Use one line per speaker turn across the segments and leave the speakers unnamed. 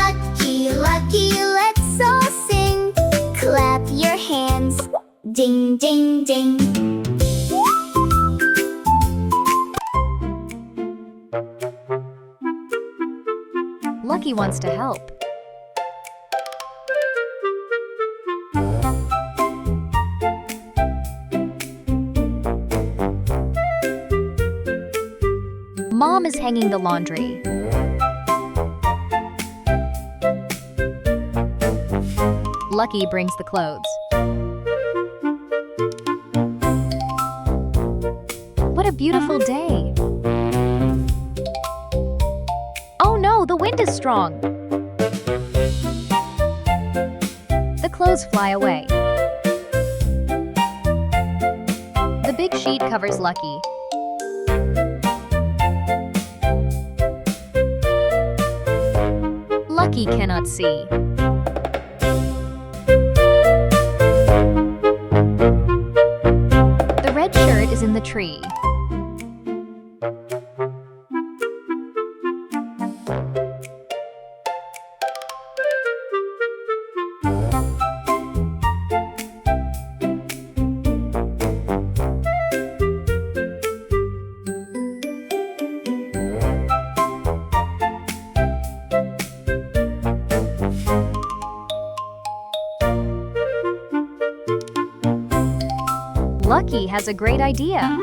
Lucky, lucky, let's all sing. Clap your hands. Ding, ding, ding.
Lucky wants to help. Mom is hanging the laundry. Lucky brings the clothes. What a beautiful day! Oh no, the wind is strong! The clothes fly away. The big sheet covers Lucky. Lucky cannot see. The red shirt is in the tree. Lucky has a great idea.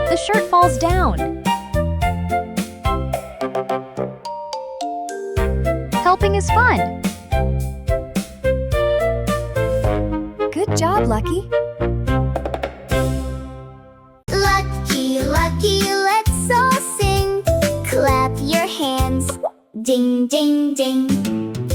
The shirt falls down. Helping is fun. Good job, Lucky.
Lucky, lucky, let's all sing. Clap your hands. Ding, ding, ding.